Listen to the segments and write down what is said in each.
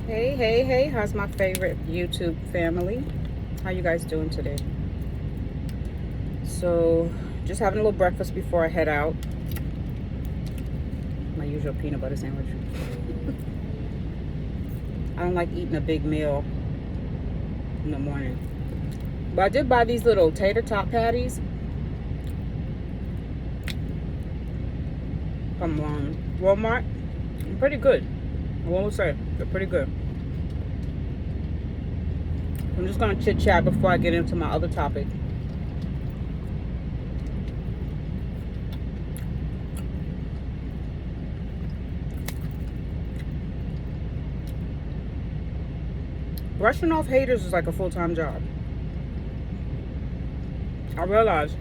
Hey, hey, hey, how's my favorite YouTube family? How you guys doing today? So, just having a little breakfast before I head out. My usual peanut butter sandwich. I don't like eating a big meal in the morning. But I did buy these little tater tot patties from Walmart. They're pretty good. I won't say, they're pretty good. I'm just going to chit chat before I get into my other topic. Brushing off haters is like a full-time job. I realize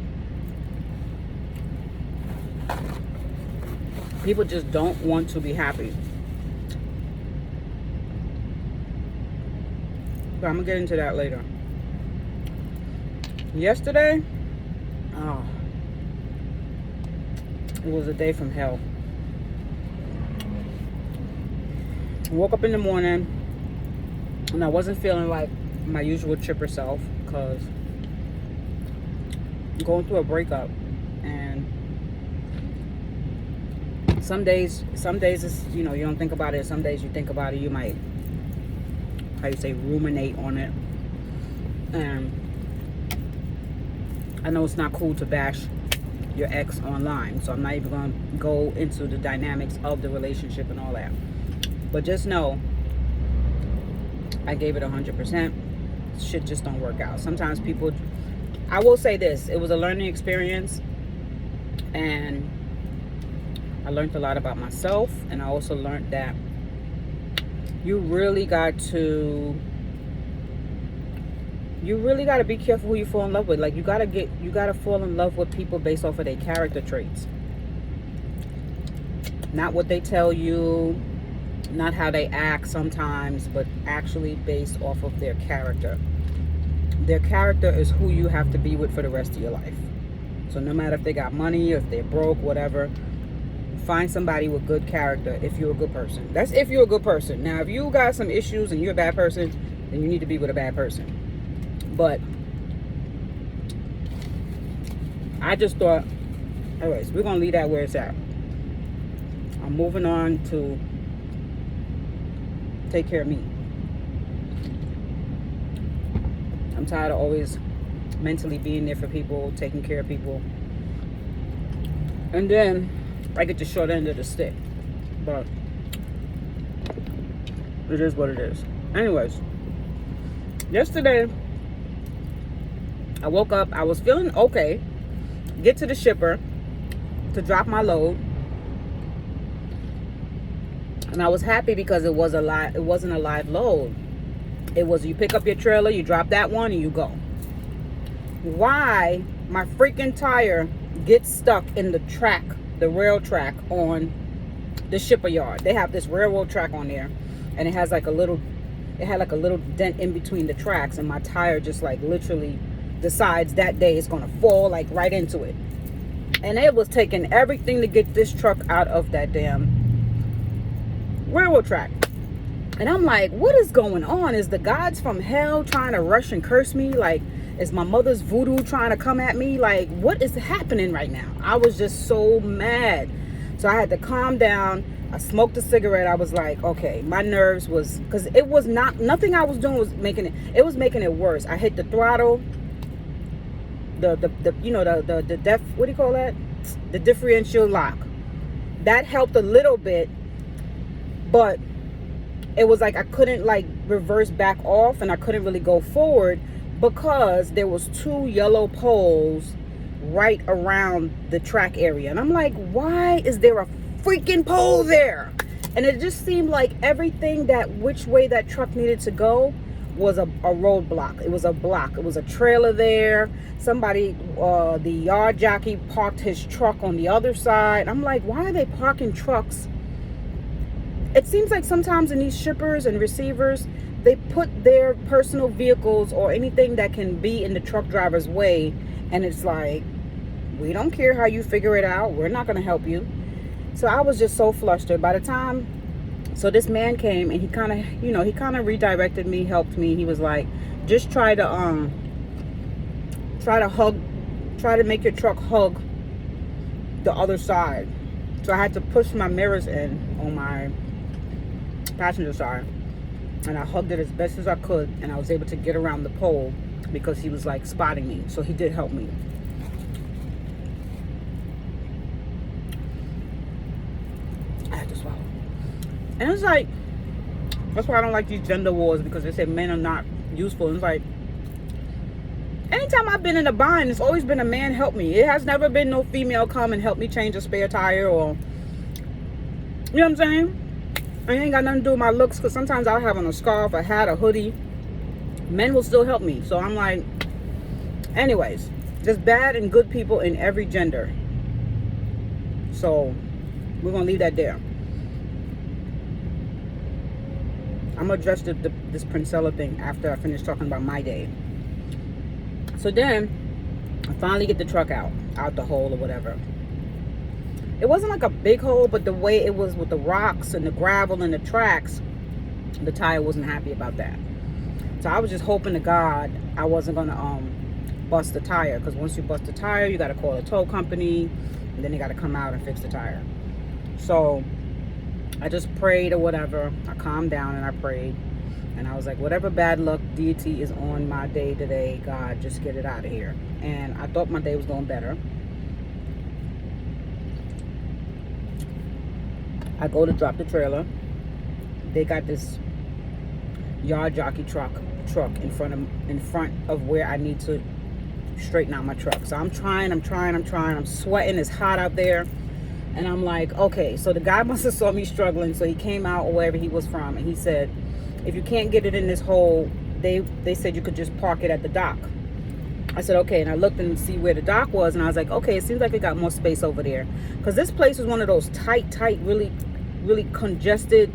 people just don't want to be happy. But I'm gonna get into that later. Yesterday, oh, it was a day from hell. I woke up in the morning and I wasn't feeling like my usual chipper self because I'm going through a breakup, and some days it's, you don't think about it. Some days you think about it, you might, how you say, ruminate on it. And I know it's not cool to bash your ex online, so I'm not even going to go into the dynamics of the relationship and all that. But just know, I gave it 100%. Shit just don't work out. Sometimes people, I will say this, it was a learning experience, and I learned a lot about myself, and I also learned that you really got to be careful who you fall in love with. Like, you got to fall in love with people based off of their character traits. Not what they tell you, not how they act sometimes, but actually based off of their character. Their character is who you have to be with for the rest of your life. So no matter if they got money, or if they're broke, whatever, find somebody with good character if you're a good person. That's if you're a good person. Now, if you got some issues and you're a bad person, then you need to be with a bad person. But I just thought, anyways, we're going to leave that where it's at. I'm moving on to take care of me. I'm tired of always mentally being there for people, taking care of people. And then I get the short end of the stick. But it is what it is. Anyways, yesterday I woke up, I was feeling okay. Get to the shipper to drop my load. And I was happy because it wasn't a live load. It was, you pick up your trailer, you drop that one, and you go. Why my freaking tire gets stuck in the rail track on the shipper yard. They have this railroad track on there, and it had like a little dent in between the tracks, and my tire just like literally decides that day it's gonna fall like right into it. And it was taking everything to get this truck out of that damn railroad track. And I'm like, what is going on? Is the gods from hell trying to rush and curse me? Like, is my mother's voodoo trying to come at me? Like, what is happening right now? I was just so mad. So I had to calm down. I smoked a cigarette. I was like, okay, my nerves was, because it was nothing I was doing was making it worse. I hit the throttle, the what do you call that? The differential lock. That helped a little bit, but it was like I couldn't like reverse back off, and I couldn't really go forward because there was two yellow poles right around the track area. And I'm like, why is there a freaking pole there? And it just seemed like everything which way that truck needed to go was a roadblock. It was a block. It was a trailer there. Somebody, the yard jockey parked his truck on the other side. I'm like, why are they parking trucks? It seems like sometimes in these shippers and receivers, they put their personal vehicles or anything that can be in the truck driver's way, and it's like, we don't care how you figure it out. We're not going to help you. So I was just so flustered. By the time So this man came and he kind of, he kind of redirected me, helped me. He was like, just try to make your truck hug the other side. So I had to push my mirrors in on my passenger side, and I hugged it as best as I could, and I was able to get around the pole because he was like spotting me. So he did help me. I had to swallow. And it's like, that's why I don't like these gender wars, because they say men are not useful. And it's like, anytime I've been in a bind, it's always been a man help me. It has never been no female come and help me change a spare tire, or, you know what I'm saying? I ain't got nothing to do with my looks, because sometimes I'll have on a scarf, a hat, a hoodie. Men will still help me. So I'm like, anyways, there's bad and good people in every gender. So we're going to leave that there. I'm going to address this Princella thing after I finish talking about my day. So then I finally get the truck out the hole or whatever. It wasn't like a big hole, but the way it was with the rocks and the gravel and the tracks, the tire wasn't happy about that. So I was just hoping to God I wasn't going to bust the tire, because once you bust the tire, you got to call a tow company, and then they got to come out and fix the tire. So I just prayed or whatever. I calmed down and I prayed. And I was like, whatever bad luck deity is on my day today, God, just get it out of here. And I thought my day was going better. I go to drop the trailer. They got this yard jockey truck in front of where I need to straighten out my truck. So I'm trying. I'm sweating. It's hot out there. And I'm like, okay. So the guy must have saw me struggling. So he came out wherever he was from, and he said, if you can't get it in this hole, they said you could just park it at the dock. I said, okay. And I looked and see where the dock was, and I was like, okay, it seems like it got more space over there. Because this place was one of those tight, really, really congested,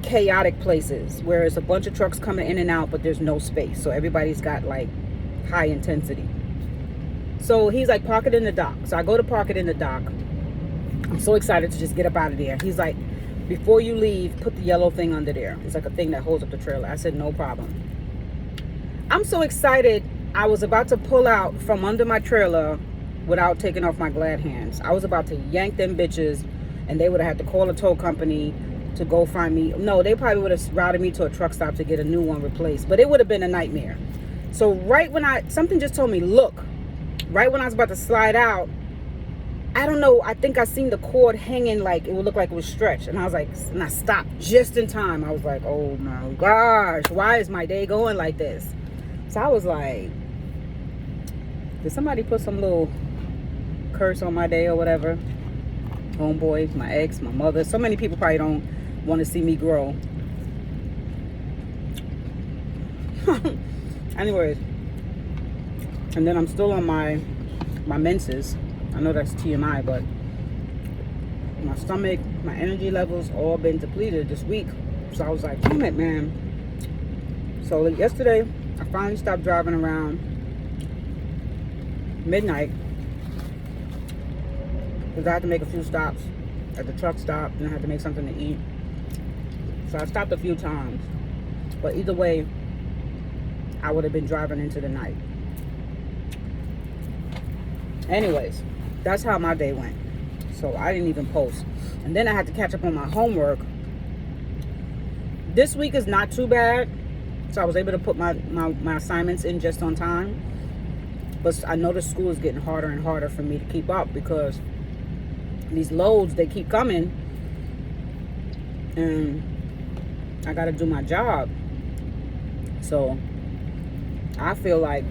chaotic places where it's a bunch of trucks coming in and out, but there's no space. So everybody's got like high intensity. So he's like, park it in the dock. So I go to park it in the dock. I'm so excited to just get up out of there. He's like, before you leave, put the yellow thing under there. It's like a thing that holds up the trailer. I said, no problem. I'm so excited. I was about to pull out from under my trailer without taking off my glad hands. I was about to yank them bitches, and they would have had to call a tow company to go find me. No, they probably would have routed me to a truck stop to get a new one replaced. But it would have been a nightmare. So right when something just told me, look, right when I was about to slide out, I don't know, I think I seen the cord hanging, like it would look like it was stretched. And I was like, and I stopped just in time. I was like, oh my gosh, why is my day going like this? So I was like, did somebody put some little curse on my day or whatever? Homeboy, my ex, my mother. So many people probably don't want to see me grow. Anyways, and then I'm still on my menses. I know that's TMI, but my stomach, my energy levels all been depleted this week. So I was like, damn it, man. So yesterday, I finally stopped driving around midnight, because I had to make a few stops at the truck stop, and I had to make something to eat. So I stopped a few times. But either way, I would have been driving into the night. Anyways, that's how my day went. So I didn't even post. And then I had to catch up on my homework. This week is not too bad. So I was able to put my assignments in just on time. But I noticed school is getting harder and harder for me to keep up, because these loads, they keep coming. And I got to do my job. So I feel like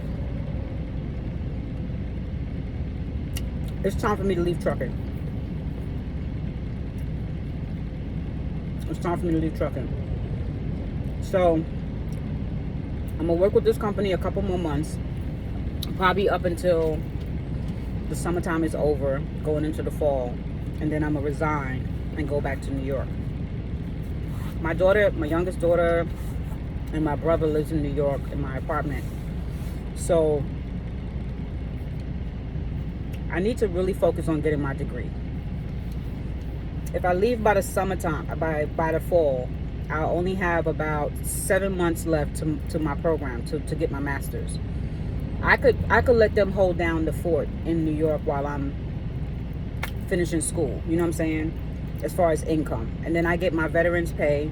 it's time for me to leave trucking. It's time for me to leave trucking. So I'm gonna work with this company a couple more months, probably up until the summertime is over, going into the fall, and then I'm gonna resign and go back to New York. My daughter, my youngest daughter, and my brother lives in New York in my apartment. So I need to really focus on getting my degree. if I leave by the summertime, by the fall, I'll only have about 7 months left to my program to get my master's. I could let them hold down the fort in New York while I'm finishing school. You know what I'm saying? As far as income, and then I get my veterans pay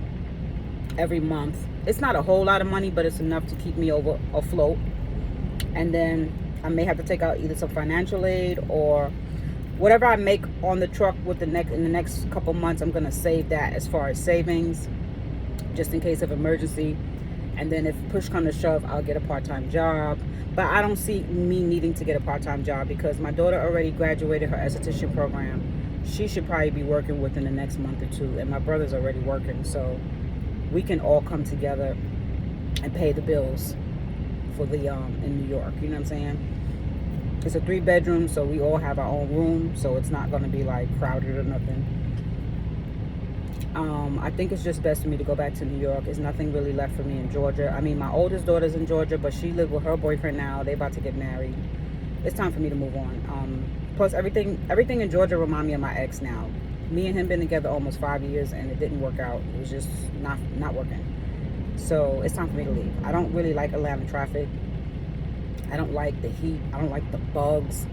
every month. It's not a whole lot of money, but it's enough to keep me over afloat. And then I may have to take out either some financial aid or whatever I make on the truck in the next couple months. I'm gonna save that as far as savings, just in case of emergency. And then if push comes to shove, I'll get a part-time job. But I don't see me needing to get a part-time job because my daughter already graduated her esthetician program. She should probably be working within the next month or two, and my brother's already working, so we can all come together and pay the bills for the in New York. You know what I'm saying? It's a 3-bedroom, so we all have our own room, so it's not going to be like crowded or nothing. I think it's just best for me to go back to New York. There's nothing really left for me in Georgia. I mean, my oldest daughter's in Georgia, but she lives with her boyfriend now. They about to get married. It's time for me to move on. Plus, everything in Georgia remind me of my ex now. Me and him been together almost 5 years, and it didn't work out. It was just not working. So it's time for me to leave. I don't really like Atlanta traffic. I don't like the heat. I don't like the bugs.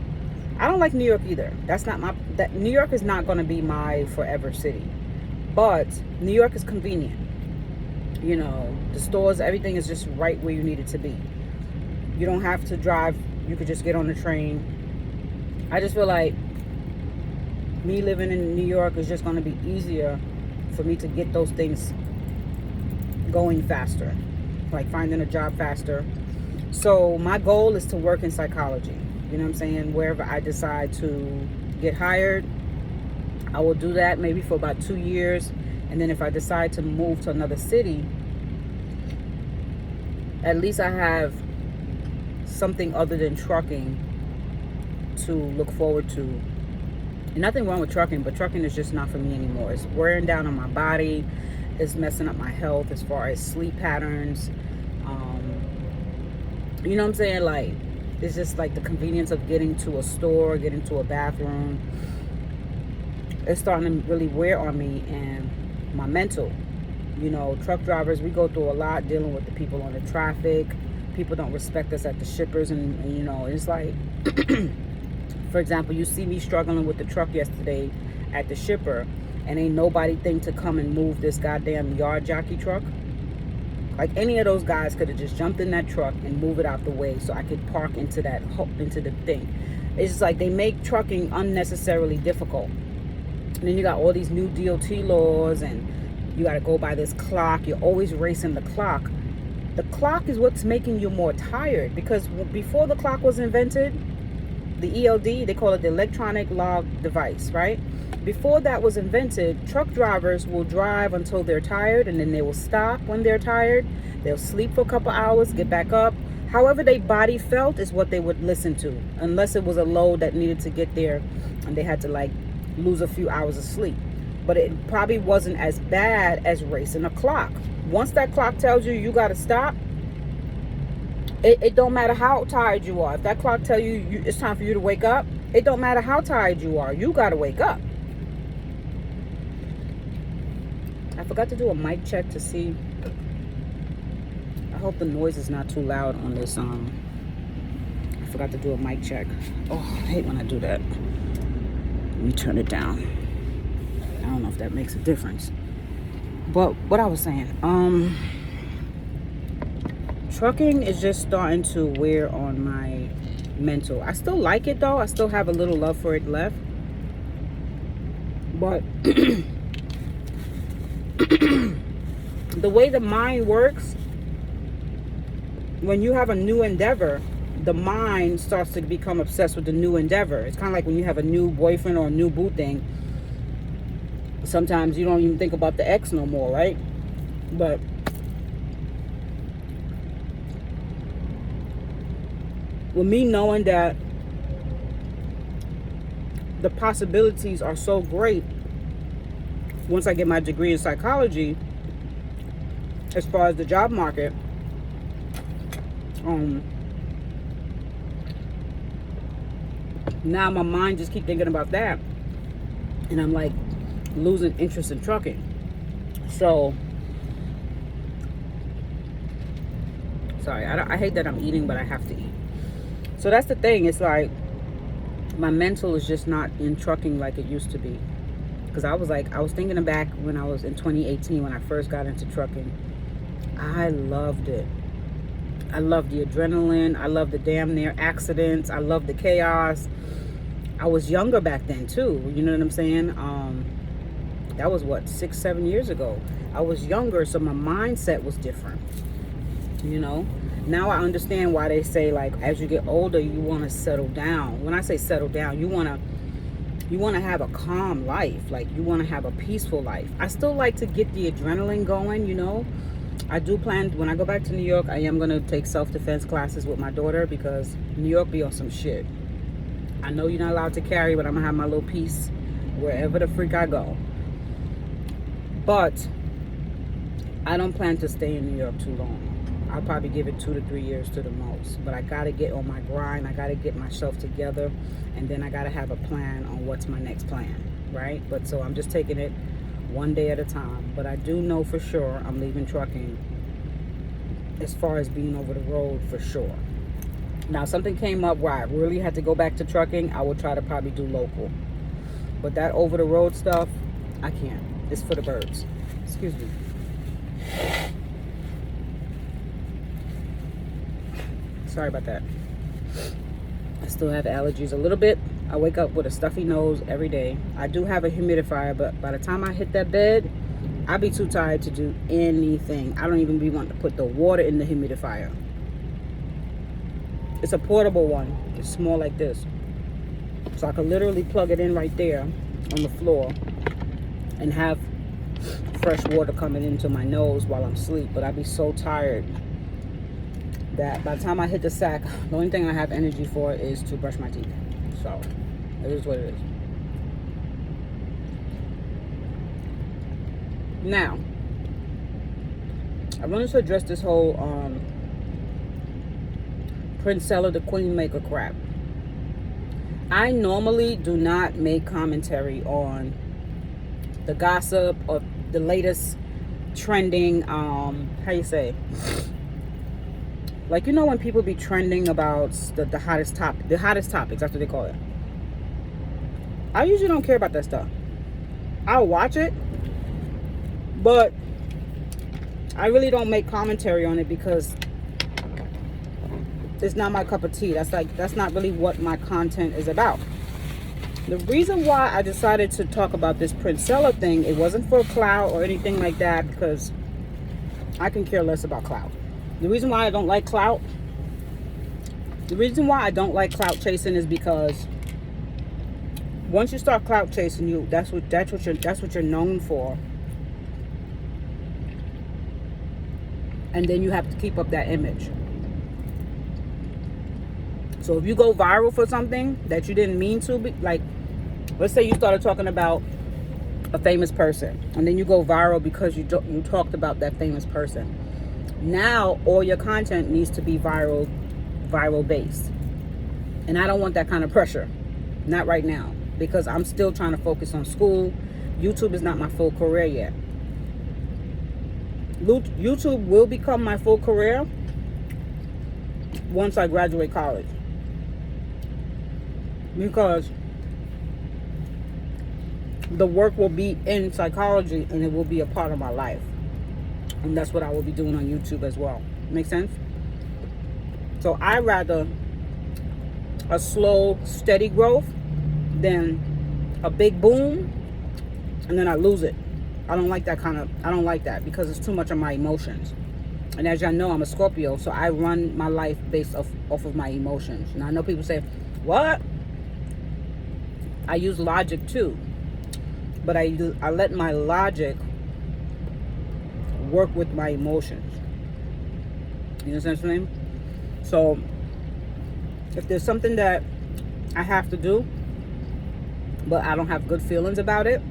I don't like New York either. New York is not going to be my forever city. But New York is convenient. You know, the stores, everything is just right where you need it to be. You don't have to drive. You could just get on the train. I just feel like me living in New York is just going to be easier for me to get those things going faster, like finding a job faster. So my goal is to work in psychology. You know what I'm saying? Wherever I decide to get hired, I will do that maybe for about 2 years. And then if I decide to move to another city, at least I have something other than trucking to look forward to. And nothing wrong with trucking, but trucking is just not for me anymore. It's wearing down on my body. It's messing up my health as far as sleep patterns. You know what I'm saying? Like, it's just like the convenience of getting to a store, getting to a bathroom. It's starting to really wear on me and my mental. You know, truck drivers, we go through a lot dealing with the people on the traffic. People don't respect us at the shippers, and you know, it's like, for example, you see me struggling with the truck yesterday at the shipper, and ain't nobody think to come and move this goddamn yard jockey truck. Like, any of those guys could have just jumped in that truck and move it out the way so I could park into the thing. It's just like they make trucking unnecessarily difficult. And then you got all these new DOT laws, and you got to go by this clock. You're always racing the clock. The clock is what's making you more tired, because before the clock was invented, the ELD, they call it the electronic log device, right? Before that was invented, truck drivers will drive until they're tired, and then they will stop when they're tired. They'll sleep for a couple hours, get back up. However their body felt is what they would listen to, unless it was a load that needed to get there and they had to like lose a few hours of sleep. But it probably wasn't as bad as racing a clock. Once that clock tells you you got to stop, it don't matter how tired you are. If that clock tell you it's time for you to wake up, it don't matter how tired you are. You got to wake up. I forgot to do a mic check to see. I hope the noise is not too loud on this. I forgot to do a mic check. Oh, I hate when I do that. Let me turn it down. I don't know if that makes a difference. But what I was saying, trucking is just starting to wear on my mental. I still like it though. I still have a little love for it left. But the way the mind works, when you have a new endeavor, the mind starts to become obsessed with the new endeavor. It's kind of like when you have a new boyfriend or a new boo thing. Sometimes you don't even think about the ex no more, right? But with me knowing that the possibilities are so great once I get my degree in psychology, as far as the job market, now my mind just keep thinking about that, and I'm like, losing interest in trucking. So, sorry, I hate that I'm eating, but I have to eat. So that's the thing. It's like my mental is just not in trucking like it used to be. Because I was thinking back when I was in 2018 when I first got into trucking. I loved it. I loved the adrenaline. I loved the damn near accidents. I loved the chaos. I was younger back then too. You know what I'm saying? That was what, 6-7 years ago. I was younger, so my mindset was different. You know? Now I understand why they say, like, as you get older, you want to settle down. When I say settle down, you want to have a calm life. Like, you want to have a peaceful life. I still like to get the adrenaline going, you know. I do plan, when I go back to New York, I am going to take self-defense classes with my daughter, because New York be on some shit. I know you're not allowed to carry, but I'm going to have my little piece wherever the freak I go. But I don't plan to stay in New York too long. I'll probably give it 2 to 3 years to the most. But I got to get on my grind. I got to get myself together. And then I got to have a plan on what's my next plan, right? But so I'm just taking it one day at a time. But I do know for sure I'm leaving trucking as far as being over the road for sure. Now, something came up where I really had to go back to trucking. I will try to probably do local. But that over the road stuff, I can't. It's for the birds. Excuse me. Sorry about that. I still have allergies a little bit. I wake up with a stuffy nose every day. I do have a humidifier, but by the time I hit that bed, I'll be too tired to do anything. I don't even be wanting to put the water in the humidifier. It's a portable one. It's small like this. So I could literally plug it in right there on the floor and have fresh water coming into my nose while I'm asleep. But I'd be so tired that by the time I hit the sack, the only thing I have energy for is to brush my teeth. So it is what it is. Now, I wanted to address this whole Princellas the Queen Maker crap. I normally do not make commentary on the gossip or the latest trending, how you say, like, you know, when people be trending about the hottest topics, that's what they call it. I usually don't care about that stuff. I'll watch it, but I really don't make commentary on it because it's not my cup of tea. That's not really what my content is about. The reason why I decided to talk about this Princellas thing, it wasn't for clout or anything like that, because I can care less about clout. The reason why I don't like clout chasing is because once you start clout chasing, that's what you're known for. And then you have to keep up that image. So if you go viral for something that you didn't mean to be, like, let's say you started talking about a famous person, and then you go viral because you talked about that famous person. Now all your content needs to be viral based. And I don't want that kind of pressure. Not right now. Because I'm still trying to focus on school. YouTube is not my full career yet. YouTube will become my full career once I graduate college. Because the work will be in psychology and it will be a part of my life. And that's what I will be doing on YouTube as well. Make sense? So I rather a slow, steady growth than a big boom and then I lose it. I don't like that because it's too much of my emotions. And as y'all know, I'm a Scorpio, so I run my life based off of my emotions. Now I know people say, what? I use logic too. But I let my logic work with my emotions. You understand what I mean? So if there's something that I have to do, but I don't have good feelings about it,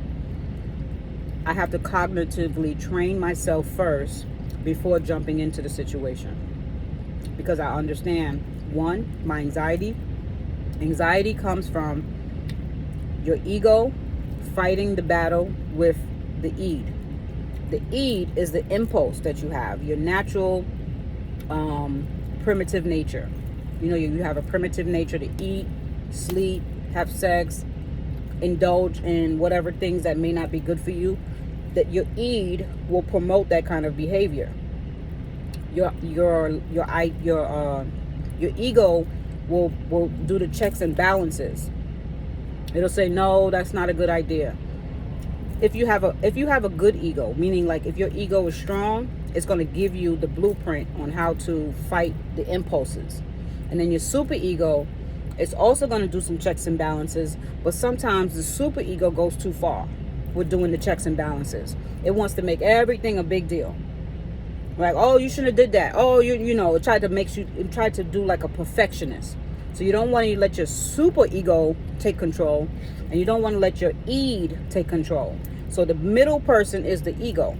I have to cognitively train myself first before jumping into the situation. Because I understand, one, my anxiety. Anxiety comes from your ego fighting the battle with the id. The id is the impulse that you have, your natural primitive nature. You know, you have a primitive nature to eat, sleep, have sex, indulge in whatever things that may not be good for you. That your id will promote that kind of behavior. Your ego will do the checks and balances. It'll say, no, that's not a good idea. If you have a good ego, meaning like if your ego is strong, it's going to give you the blueprint on how to fight the impulses. And then your super ego, it's also going to do some checks and balances, but sometimes the super ego goes too far with doing the checks and balances. It wants to make everything a big deal. Like, oh, you shouldn't have did that. Oh, you know, it tried to do like a perfectionist. So you don't want to let your super ego take control, and you don't want to let your id take control. So the middle person is the ego.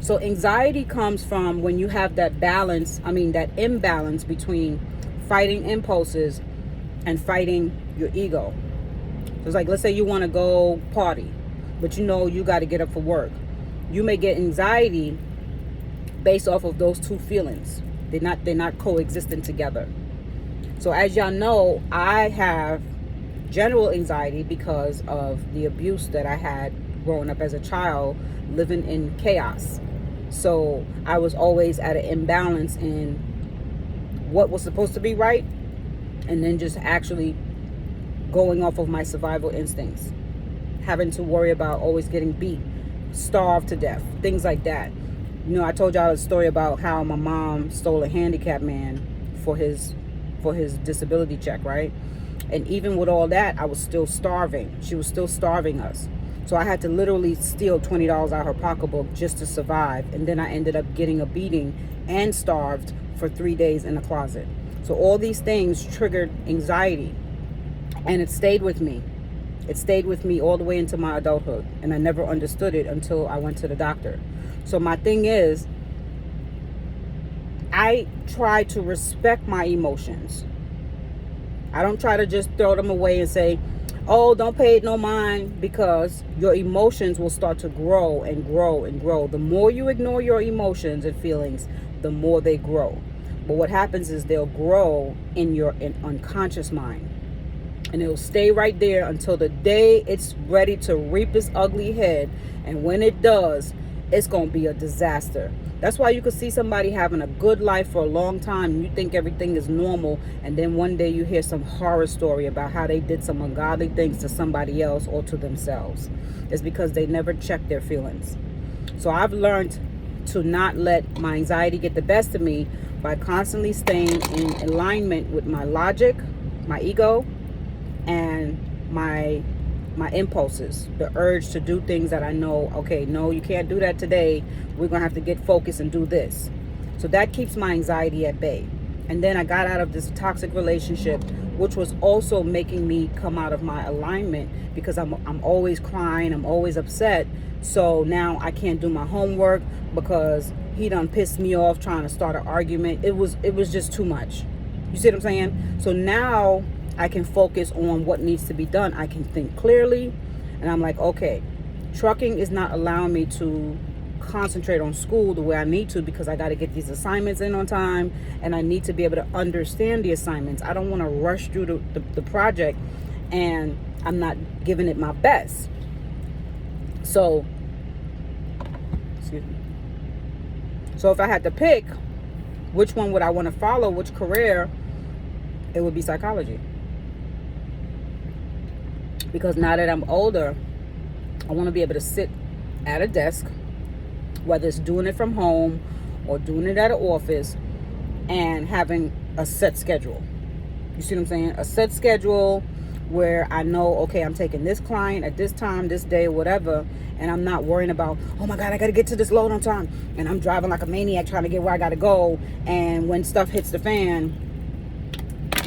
So anxiety comes from when you have that that imbalance between fighting impulses and fighting your ego. So it's like, let's say you want to go party, but you know you got to get up for work. You may get anxiety based off of those two feelings. They're not coexisting together. So as y'all know, I have general anxiety because of the abuse that I had growing up as a child, living in chaos. So I was always at an imbalance in what was supposed to be right, and then just actually going off of my survival instincts, having to worry about always getting beat, starved to death, things like that. You know, I told y'all a story about how my mom stole a handicapped man for his disability check, right? And even with all that, I was still starving. She was still starving us. So I had to literally steal $20 out of her pocketbook just to survive. And then I ended up getting a beating and starved for 3 days in a closet. So all these things triggered anxiety, and it stayed with me. It stayed with me all the way into my adulthood, and I never understood it until I went to the doctor. So my thing is, I try to respect my emotions. I don't try to just throw them away and say, oh, don't pay it no mind, because your emotions will start to grow and grow and grow. The more you ignore your emotions and feelings, the more they grow. But what happens is they'll grow in your unconscious mind. And it'll stay right there until the day it's ready to reap its ugly head. And when it does, it's going to be a disaster. That's why you could see somebody having a good life for a long time and you think everything is normal, and then one day you hear some horror story about how they did some ungodly things to somebody else or to themselves. It's because they never checked their feelings. So I've learned to not let my anxiety get the best of me by constantly staying in alignment with my logic, my ego, and my impulses, the urge to do things that I know, okay, no, you can't do that today. We're going to have to get focused and do this. So that keeps my anxiety at bay. And then I got out of this toxic relationship, which was also making me come out of my alignment, because I'm always crying, I'm always upset. So now I can't do my homework because he done pissed me off trying to start an argument. It was just too much. You see what I'm saying? So now I can focus on what needs to be done. I can think clearly, and I'm like, okay, trucking is not allowing me to concentrate on school the way I need to, because I got to get these assignments in on time, and I need to be able to understand the assignments. I don't want to rush through the project and I'm not giving it my best. So, excuse me. So if I had to pick which one would I want to follow, which career, it would be psychology. Because now that I'm older, I want to be able to sit at a desk, whether it's doing it from home or doing it at an office, and having a set schedule. You see what I'm saying? A set schedule where I know, okay, I'm taking this client at this time, this day, whatever, and I'm not worrying about, oh my God, I got to get to this load on time, and I'm driving like a maniac trying to get where I got to go, and when stuff hits the fan,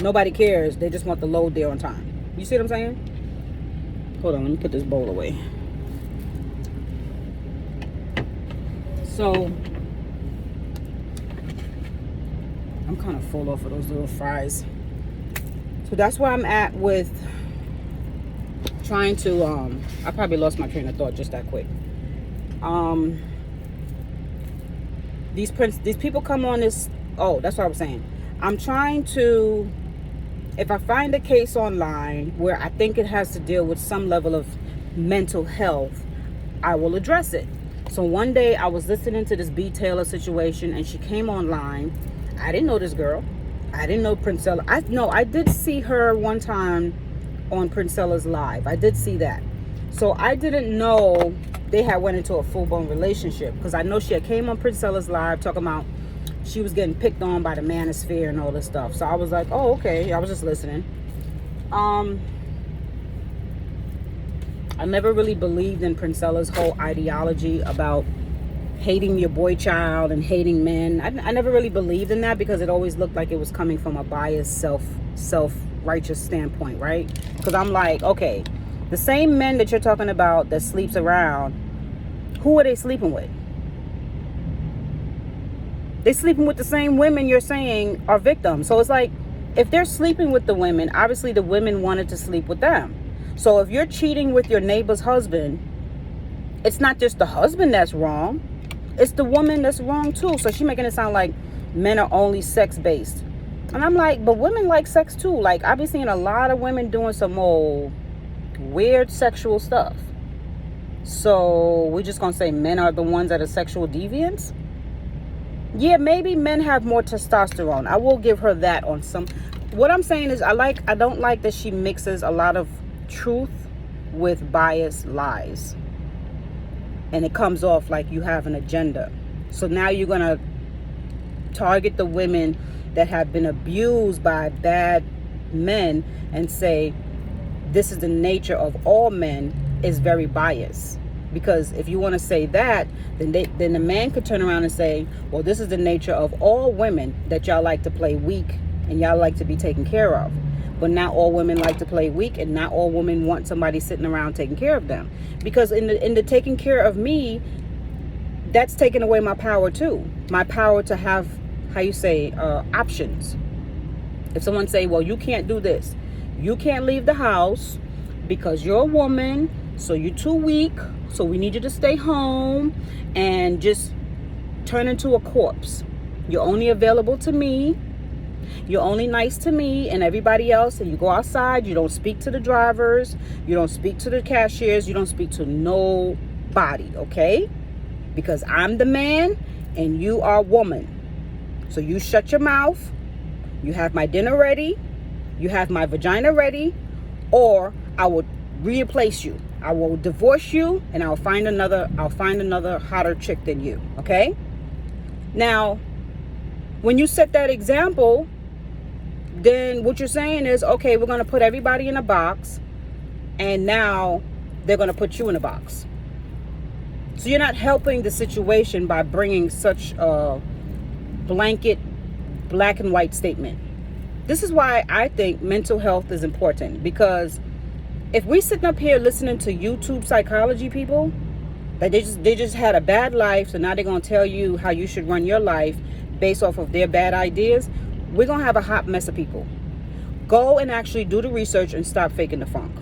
nobody cares. They just want the load there on time. You see what I'm saying? Hold on, let me put this bowl away. So, I'm kind of full off of those little fries. So that's where I'm at with trying to I probably lost my train of thought just that quick. These people come on this. Oh, that's what I was saying. I'm trying to, if I find a case online where I think it has to deal with some level of mental health, I will address it. So one day I was listening to this B. Taylor situation, and she came online. I didn't know this girl. I didn't know Princella. I did see her one time on Princellas Live. I did see that. So I didn't know they had went into a full-blown relationship, because I know she had came on Princellas Live talking about she was getting picked on by the manosphere and all this stuff. So I was like, oh, okay. I was just listening. I never really believed in Princella's whole ideology about hating your boy child and hating men. I never really believed in that, because it always looked like it was coming from a biased self-righteous standpoint, right? Because I'm like, okay, the same men that you're talking about that sleeps around, who are they sleeping with? They're sleeping with the same women you're saying are victims. So it's like, if they're sleeping with the women, obviously the women wanted to sleep with them. So if you're cheating with your neighbor's husband, it's not just the husband that's wrong, it's the woman that's wrong too. So she's making it sound like men are only sex-based. And I'm like, but women like sex too. Like, I've been seeing a lot of women doing some old weird sexual stuff. So we're just gonna say men are the ones that are sexual deviants? Yeah, maybe men have more testosterone. I will give her that on some. What I'm saying is, I don't like that she mixes a lot of truth with biased lies. And it comes off like you have an agenda. So now you're going to target the women that have been abused by bad men and say, this is the nature of all men, is very biased. Because if you want to say that, then the man could turn around and say, well, this is the nature of all women, that y'all like to play weak and y'all like to be taken care of. But not all women like to play weak, and not all women want somebody sitting around taking care of them. Because in the taking care of me, that's taking away my power too. My power to have, options. If someone say, well, you can't do this. You can't leave the house because you're a woman, so you're too weak. So we need you to stay home and just turn into a corpse. You're only available to me. You're only nice to me and everybody else. And you go outside. You don't speak to the drivers. You don't speak to the cashiers. You don't speak to nobody, okay? Because I'm the man and you are a woman. So you shut your mouth. You have my dinner ready. You have my vagina ready. Or I will replace you. I will divorce you, and I'll find another hotter chick than you, okay? Now, when you set that example, then what you're saying is, okay, we're going to put everybody in a box, and now they're going to put you in a box. So you're not helping the situation by bringing such a blanket black and white statement. This is why I think mental health is important, because if we sitting up here listening to YouTube psychology people, that they just had a bad life, so now they're going to tell you how you should run your life based off of their bad ideas, we're going to have a hot mess of people. Go and actually do the research and stop faking the funk.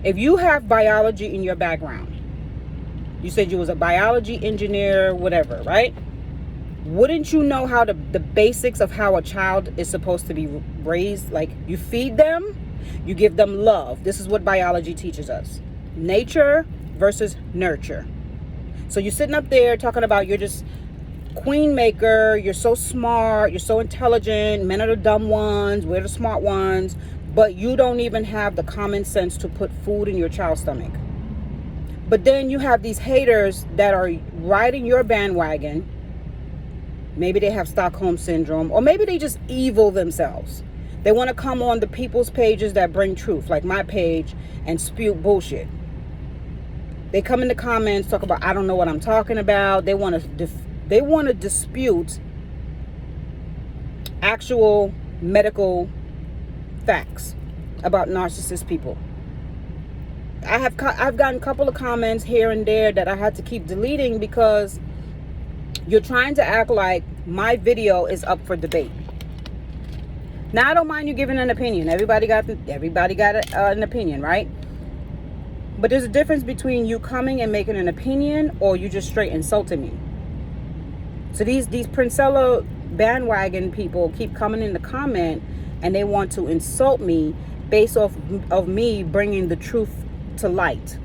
If you have biology in your background, you said you was a biology engineer, whatever, right? Wouldn't you know how the basics of how a child is supposed to be raised? Like, you feed them, you give them love. This is what biology teaches us. Nature versus nurture. So you're sitting up there talking about you're just queen maker, you're so smart, you're so intelligent, men are the dumb ones, we're the smart ones, but you don't even have the common sense to put food in your child's stomach. But then you have these haters that are riding your bandwagon. Maybe they have Stockholm syndrome, or maybe they just evil themselves. They want to come on the people's pages that bring truth, like my page, and spew bullshit. They come in the comments, talk about, I don't know what I'm talking about. They want to dispute actual medical facts about narcissist people. I've gotten a couple of comments here and there that I had to keep deleting because you're trying to act like my video is up for debate. Now, I don't mind you giving an opinion. Everybody got an opinion, right? But there's a difference between you coming and making an opinion or you just straight insulting me. So these Princella bandwagon people keep coming in the comment and they want to insult me based off of me bringing the truth to light.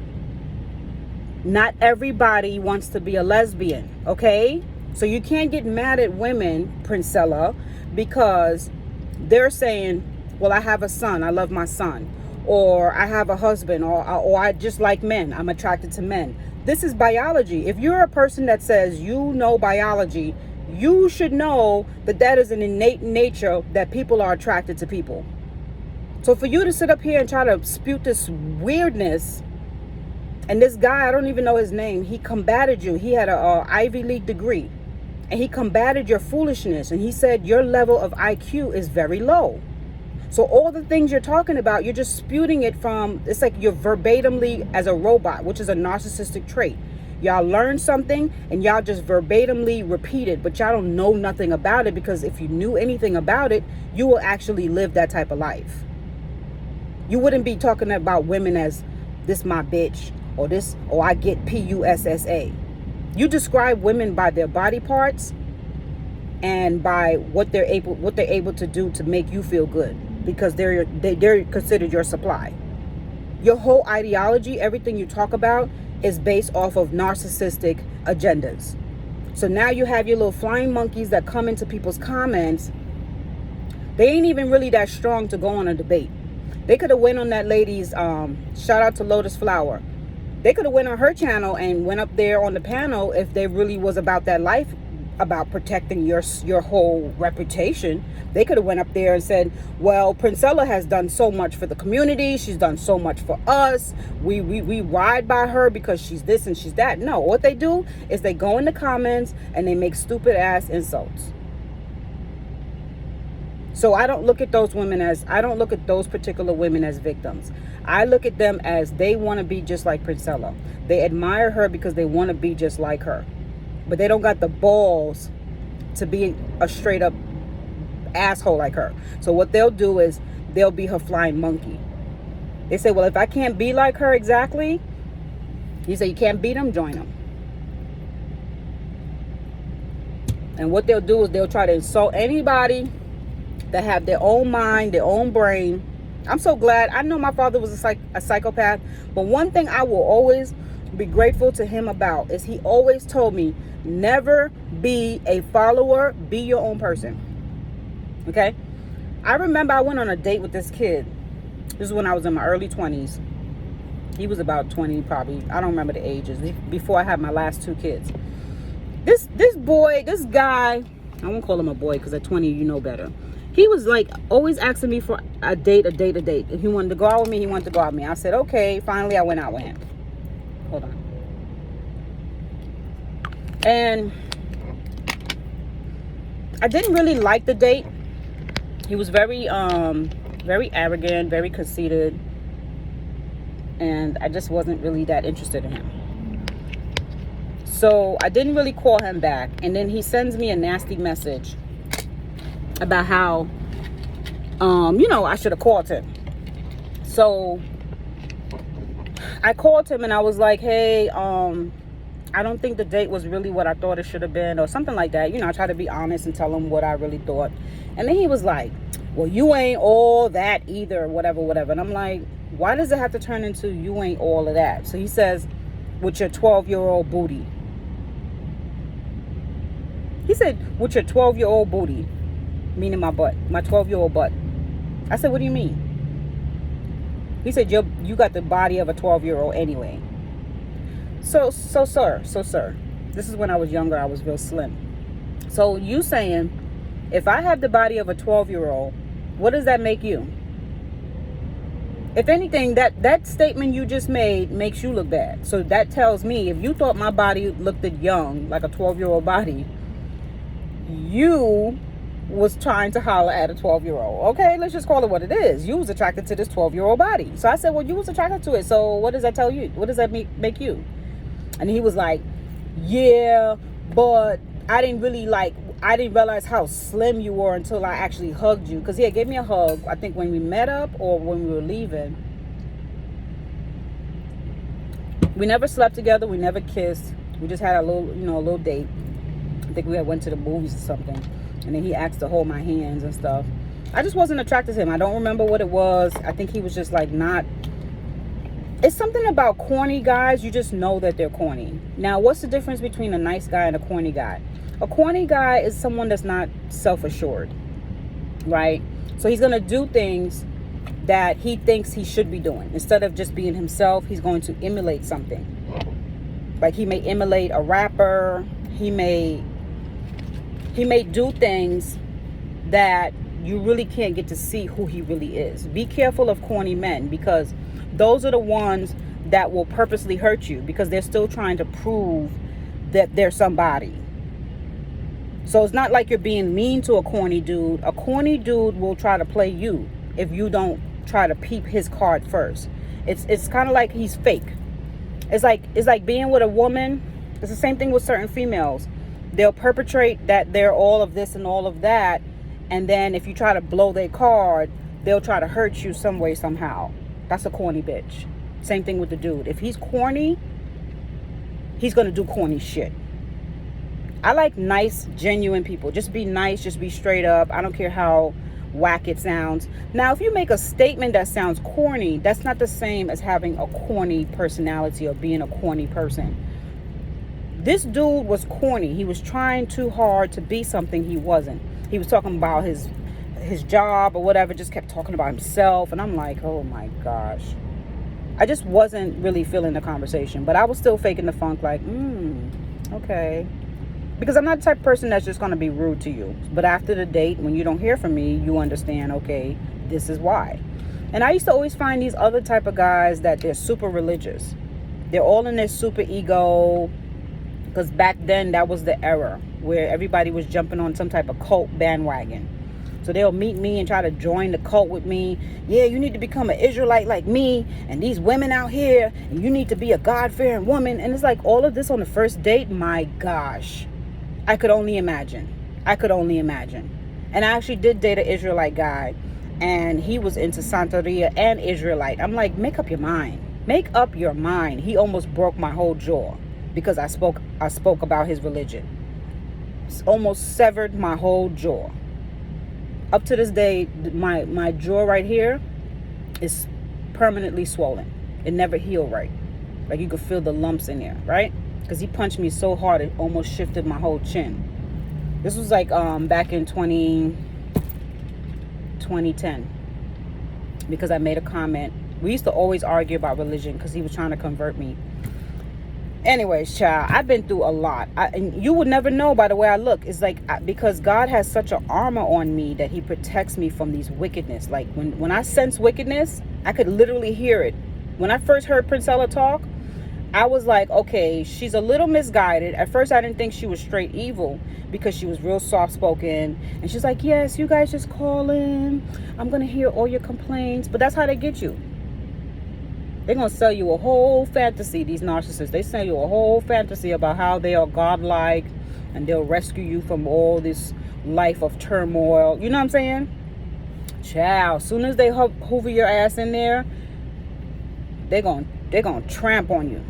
Not everybody wants to be a lesbian, okay? So you can't get mad at women, Princella, because they're saying, well, I have a son, I love my son, or I have a husband, or I just like men, I'm attracted to men. This is biology. If you're a person that says you know biology, you should know that that is an innate nature that people are attracted to people. So for you to sit up here and try to spew this weirdness, and this guy, I don't even know his name, he combated you. He had a Ivy League degree, and he combated your foolishness, and he said your level of IQ is very low. So all the things you're talking about, you're just spewing it from, it's like you're verbatimly as a robot, which is a narcissistic trait. Y'all learn something and y'all just verbatimly repeat it, but y'all don't know nothing about it, because if you knew anything about it, you will actually live that type of life. You wouldn't be talking about women as this my bitch, or this, or I get PUSSA. You describe women by their body parts and by what they're able to do to make you feel good, because they're considered your supply. Your whole ideology, everything you talk about, is based off of narcissistic agendas. So now you have your little flying monkeys that come into people's comments. They ain't even really that strong to go on a debate. They could have went on that lady's shout out to Lotus Flower. They could have went on her channel and went up there on the panel if they really was about that life, about protecting your whole reputation. They could have went up there and said, well, Princella has done so much for the community. She's done so much for us. We ride by her because she's this and she's that. No, what they do is they go in the comments and they make stupid ass insults. So I don't look at those particular women as victims. I look at them as they want to be just like Princella. They admire her because they want to be just like her. But they don't got the balls to be a straight up asshole like her. So what they'll do is they'll be her flying monkey. They say, well, if I can't be like her exactly, you say you can't beat them, join them. And what they'll do is they'll try to insult anybody that have their own mind, their own brain. I'm so glad. I know my father was a psychopath, but one thing I will always be grateful to him about is he always told me, never be a follower, be your own person. Okay? I remember I went on a date with this kid. This is when I was in my early 20s. He was about 20 probably. I don't remember the ages. Before I had my last two kids. This guy, I won't call him a boy because at 20 you know better. He was like always asking me for a date. If he wanted to go out with me, he wanted to go out with me. I said, okay. Finally, I went out with him. Hold on. And I didn't really like the date. He was very arrogant, very conceited. And I just wasn't really that interested in him. So I didn't really call him back. And then he sends me a nasty message about how, I should have called him. So I called him and I was like, hey, I don't think the date was really what I thought it should have been, or something like that. I try to be honest and tell him what I really thought. And then he was like, well, you ain't all that either, whatever. And I'm like, why does it have to turn into you ain't all of that? So he says, with your 12-year-old booty. He said, with your 12-year-old booty. Meaning my butt, my 12-year-old butt. I said, what do you mean? He said, you got the body of a 12-year-old anyway. So sir, this is when I was younger, I was real slim. So you saying, if I have the body of a 12-year-old, what does that make you? If anything, that statement you just made makes you look bad. So that tells me, if you thought my body looked young, like a 12-year-old body, you was trying to holler at a 12-year-old. Okay, let's just call it what it is. You was attracted to this 12-year-old body. So I said, well, you was attracted to it. So what does that tell you? What does that make you? And he was like, yeah, but I didn't realize how slim you were until I actually hugged you. Because he had gave me a hug, I think when we met up or when we were leaving. We never slept together. We never kissed. We just had a little, a little date. I think we had went to the movies or something. And then he asked to hold my hands and stuff. I just wasn't attracted to him. I don't remember what it was. I think he was just like not. It's something about corny guys. You just know that they're corny. Now, what's the difference between a nice guy and a corny guy? A corny guy is someone that's not self-assured, right? So he's going to do things that he thinks he should be doing. Instead of just being himself, he's going to emulate something. Like he may emulate a rapper. He may do things that you really can't get to see who he really is. Be careful of corny men, because those are the ones that will purposely hurt you, because they're still trying to prove that they're somebody. So it's not like you're being mean to a corny dude. A corny dude will try to play you if you don't try to peep his card first. It's kind of like he's fake. It's like being with a woman. It's the same thing with certain females. They'll perpetrate that they're all of this and all of that, and then if you try to blow their card, they'll try to hurt you some way, somehow. That's a corny bitch. Same thing with the dude. If he's corny, he's gonna do corny shit. I like nice, genuine people. Just be nice, just be straight up. I don't care how whack it sounds. Now, if you make a statement that sounds corny, that's not the same as having a corny personality or being a corny person. This dude was corny. He was trying too hard to be something he wasn't. He was talking about his job or whatever, just kept talking about himself. And I'm like, oh my gosh. I just wasn't really feeling the conversation. But I was still faking the funk like, okay. Because I'm not the type of person that's just going to be rude to you. But after the date, when you don't hear from me, you understand, okay, this is why. And I used to always find these other type of guys that they're super religious. They're all in their super ego. Because back then, that was the era where everybody was jumping on some type of cult bandwagon. So they'll meet me and try to join the cult with me. Yeah, you need to become an Israelite like me. And these women out here. And you need to be a God-fearing woman. And it's like all of this on the first date. My gosh. I could only imagine. And I actually did date an Israelite guy. And he was into Santeria and Israelite. I'm like, make up your mind. Make up your mind. He almost broke my whole jaw. Because I spoke about his religion. It's almost severed my whole jaw. Up to this day, my jaw right here is permanently swollen. It never healed right. Like you could feel the lumps in there, right? Because he punched me so hard it almost shifted my whole chin. This was like back in 2010. Because I made a comment. We used to always argue about religion because he was trying to convert me. Anyways, child, I've been through a lot. And you would never know by the way I look. It's like, because God has such an armor on me that he protects me from these wickedness. Like when I sense wickedness, I could literally hear it. When I first heard Princella talk, I was like, okay, she's a little misguided. At first, I didn't think she was straight evil because she was real soft-spoken. And she's like, yes, you guys just call in. I'm going to hear all your complaints. But that's how they get you. They're going to sell you a whole fantasy, these narcissists. They sell you a whole fantasy about how they are godlike and they'll rescue you from all this life of turmoil. You know what I'm saying? Child, as soon as they hoover your ass in there, they're going to tramp on you.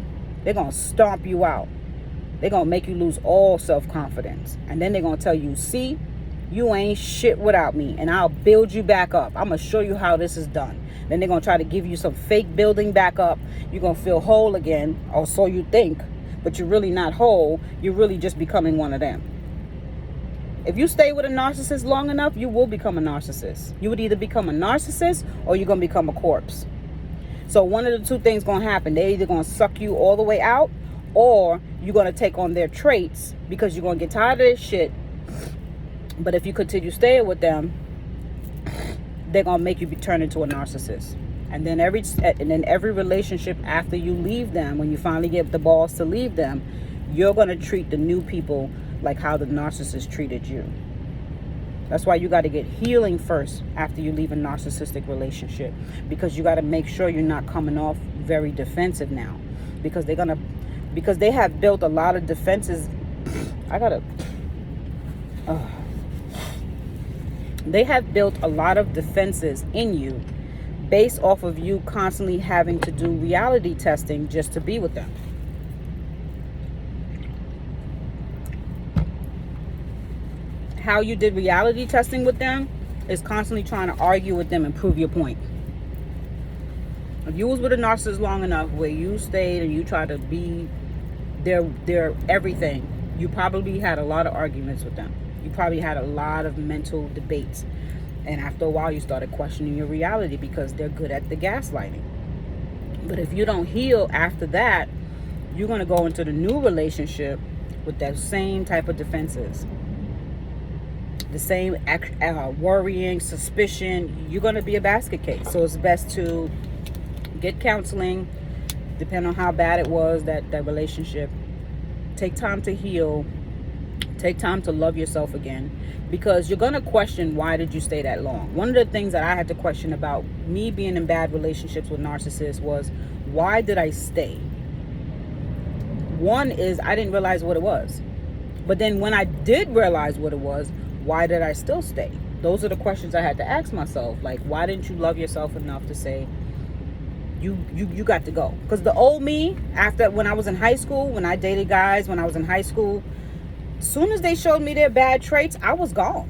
They're going to stomp you out. They're going to make you lose all self-confidence. And then they're going to tell you, see, you ain't shit without me. And I'll build you back up. I'm going to show you how this is done. Then they're going to try to give you some fake building back up. You're going to feel whole again, or so you think. But you're really not whole. You're really just becoming one of them. If you stay with a narcissist long enough, you will become a narcissist. You would either become a narcissist or you're going to become a corpse. So one of the two things going to happen. They're either going to suck you all the way out, or you're going to take on their traits because you're going to get tired of this shit. But if you continue staying with them, they're going to make you turn into a narcissist. And then every relationship after you leave them, when you finally get the balls to leave them, you're going to treat the new people like how the narcissist treated you. That's why you got to get healing first after you leave a narcissistic relationship, because you got to make sure you're not coming off very defensive now, because they have built a lot of defenses. They have built a lot of defenses in you based off of you constantly having to do reality testing just to be with them. How you did reality testing with them is constantly trying to argue with them and prove your point. If you was with a narcissist long enough where you stayed and you tried to be their everything, you probably had a lot of arguments with them. You probably had a lot of mental debates. And after a while, you started questioning your reality because they're good at the gaslighting. But if you don't heal after that, you're going to go into the new relationship with that same type of defenses. The same worrying, suspicion. You're going to be a basket case. So it's best to get counseling, depending on how bad it was, that relationship. Take time to heal. Take time to love yourself again, because you're going to question, why did you stay that long? One of the things that I had to question about me being in bad relationships with narcissists was, why did I stay? One is I didn't realize what it was. But then when I did realize what it was, why did I still stay? Those are the questions I had to ask myself. Like, why didn't you love yourself enough to say, you got to go? Because the old me, when I was in high school, when I dated guys when I was in high school, as soon as they showed me their bad traits, I was gone.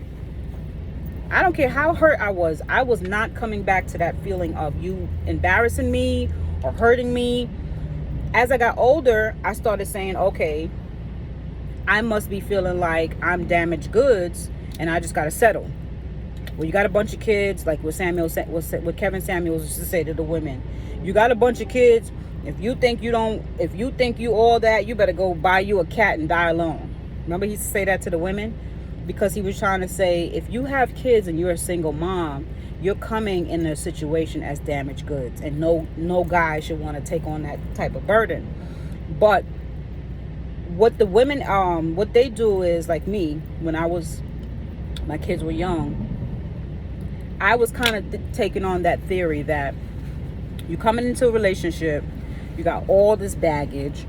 I don't care how hurt I was not coming back to that feeling of you embarrassing me or hurting me. As I got older, I started saying, okay, I must be feeling like I'm damaged goods and I just got to settle. Well, you got a bunch of kids, like what Kevin Samuels used to say to the women. You got a bunch of kids. If you think you all that, you better go buy you a cat and die alone. Remember, he used to say that to the women, because he was trying to say, if you have kids and you're a single mom, you're coming in a situation as damaged goods, and no guy should want to take on that type of burden. But what the women, what they do is, like me, when my kids were young, I was kind of taking on that theory that you coming into a relationship, you got all this baggage.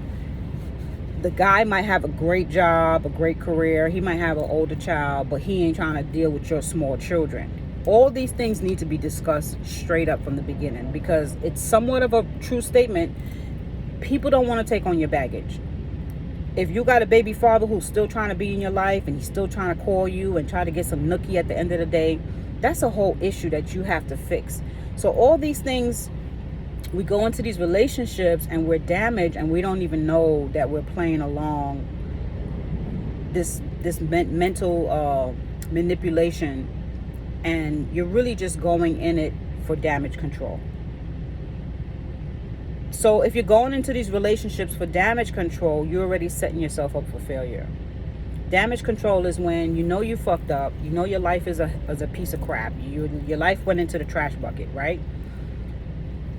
The guy might have a great job, a great career. He might have an older child, but he ain't trying to deal with your small children. All these things need to be discussed straight up from the beginning, because it's somewhat of a true statement. People don't want to take on your baggage. If you got a baby father who's still trying to be in your life and he's still trying to call you and try to get some nookie at the end of the day, that's a whole issue that you have to fix. So all these things, we go into these relationships and we're damaged and we don't even know that we're playing along this mental manipulation, and you're really just going in it for damage control. So if you're going into these relationships for damage control, you're already setting yourself up for failure. Damage control is when you know you fucked up, you know your life is a piece of crap, your life went into the trash bucket, right?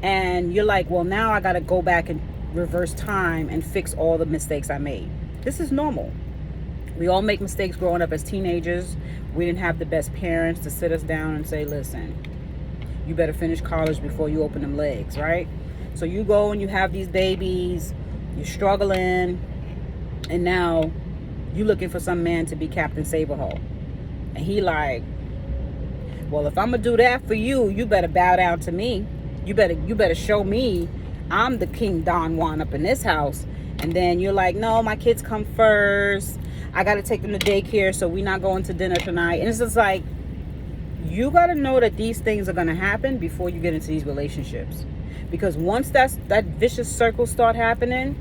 And you're like, well, now I got to go back and reverse time and fix all the mistakes I made. This is normal. We all make mistakes growing up as teenagers. We didn't have the best parents to sit us down and say, listen, you better finish college before you open them legs, right? So you go and you have these babies, you're struggling, and now you looking for some man to be Captain Saberhole. And he like, well, if I'm going to do that for you, you better bow down to me. You better show me I'm the King Don Juan up in this house. And then you're like, no, my kids come first. I got to take them to daycare, so we're not going to dinner tonight. And it's just like, you got to know that these things are going to happen before you get into these relationships. Because once that vicious circle start happening,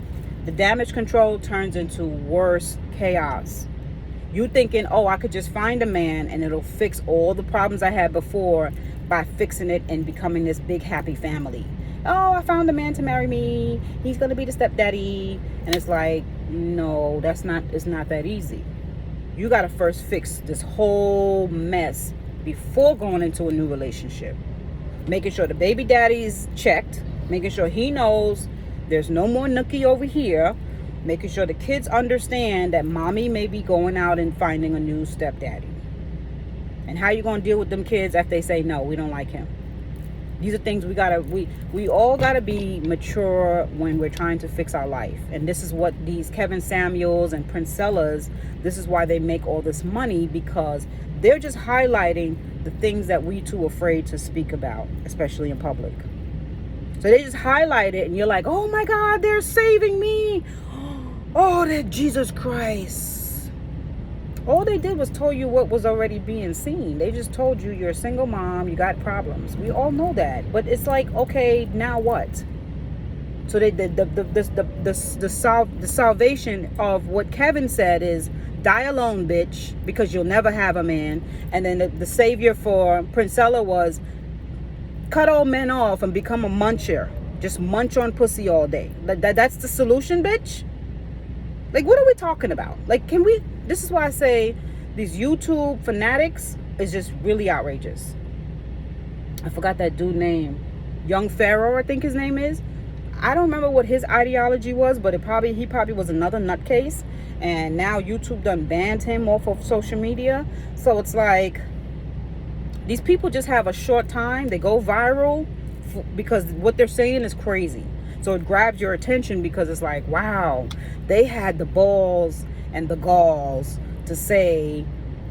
the damage control turns into worse chaos. You thinking, oh, I could just find a man and it'll fix all the problems I had before by fixing it and becoming this big happy family. Oh, I found a man to marry me. He's going to be the stepdaddy. And it's like, no, it's not that easy. You got to first fix this whole mess before going into a new relationship. Making sure the baby daddy's checked. Making sure he knows there's no more nookie over here. Making sure the kids understand that mommy may be going out and finding a new stepdaddy. And how you going to deal with them kids if they say, no, we don't like him? These are things we all got to be mature when we're trying to fix our life. And this is what these Kevin Samuels and Princellas, this is why they make all this money, because they're just highlighting the things that we too afraid to speak about, especially in public. So they just highlight it and you're like, oh my God, they're saving me. Oh, that Jesus Christ. All they did was told you what was already being seen. They just told you you're a single mom, you got problems. We all know that. But it's like, okay, now what? So the salvation of what Kevin said is die alone, bitch, because you'll never have a man. And then the savior for Princella was cut all men off and become a muncher. Just munch on pussy all day. That's the solution, bitch? Like, what are we talking about? Like, can we... This is why I say these YouTube fanatics is just really outrageous. I forgot that dude name. Young Pharaoh, I think his name is. I don't remember what his ideology was, but he probably was another nutcase. And now YouTube done banned him off of social media. So it's like, these people just have a short time. They go viral because what they're saying is crazy. So it grabs your attention because it's like, wow, they had the balls and the galls to say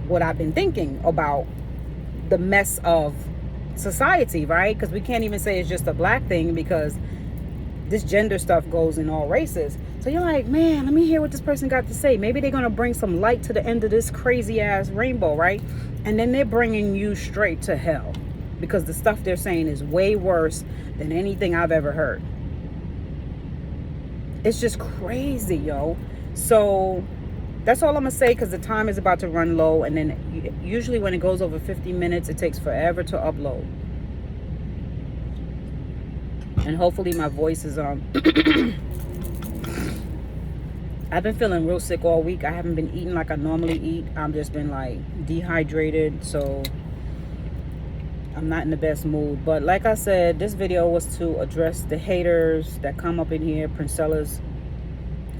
what I've been thinking about the mess of society, right? Because we can't even say it's just a black thing, because this gender stuff goes in all races. So you're like, man, let me hear what this person got to say. Maybe they're going to bring some light to the end of this crazy ass rainbow, right? And then they're bringing you straight to hell, because the stuff they're saying is way worse than anything I've ever heard. It's just crazy, yo. So that's all I'm gonna say, because the time is about to run low, and then usually when it goes over 50 minutes, it takes forever to upload. And hopefully my voice is I've been feeling real sick all week. I haven't been eating like I normally eat. I've just been like dehydrated, so I'm not in the best mood. But like I said, this video was to address the haters that come up in here, Princellas,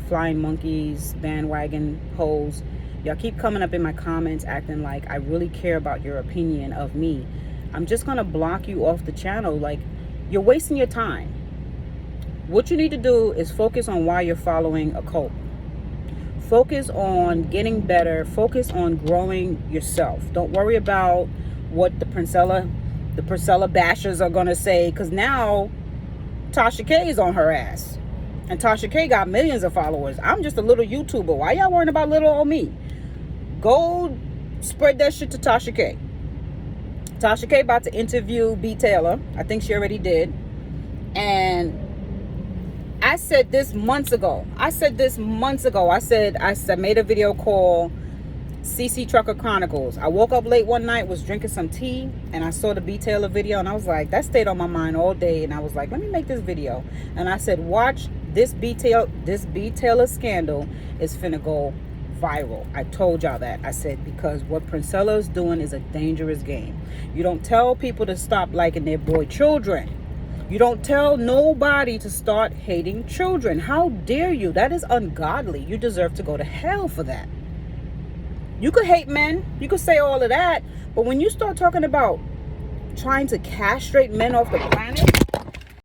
flying monkeys, bandwagon hoes. Y'all keep coming up in my comments acting like I really care about your opinion of me. I'm just gonna block you off the channel. Like, you're wasting your time. What you need to do is focus on why you're following a cult. Focus on getting better. Focus on growing yourself. Don't worry about what the Princella bashers are gonna say, because now Tasha K is on her ass. And Tasha K got millions of followers. I'm just a little YouTuber. Why y'all worrying about little old me? Go spread that shit to Tasha K. Tasha K about to interview B. Taylor. I think she already did. And I said this months ago. I made a video called CC Trucker Chronicles. I woke up late one night, was drinking some tea, and I saw the B. Taylor video, and I was like, that stayed on my mind all day. And I was like, let me make this video. And I said, watch this B. Taylor scandal is finna go viral. I told y'all that. I said, because what Princella is doing is a dangerous game. You don't tell people to stop liking their boy children. You don't tell nobody to start hating children. How dare you? That is ungodly. You deserve to go to hell for that. You could hate men. You could say all of that. But when you start talking about trying to castrate men off the planet,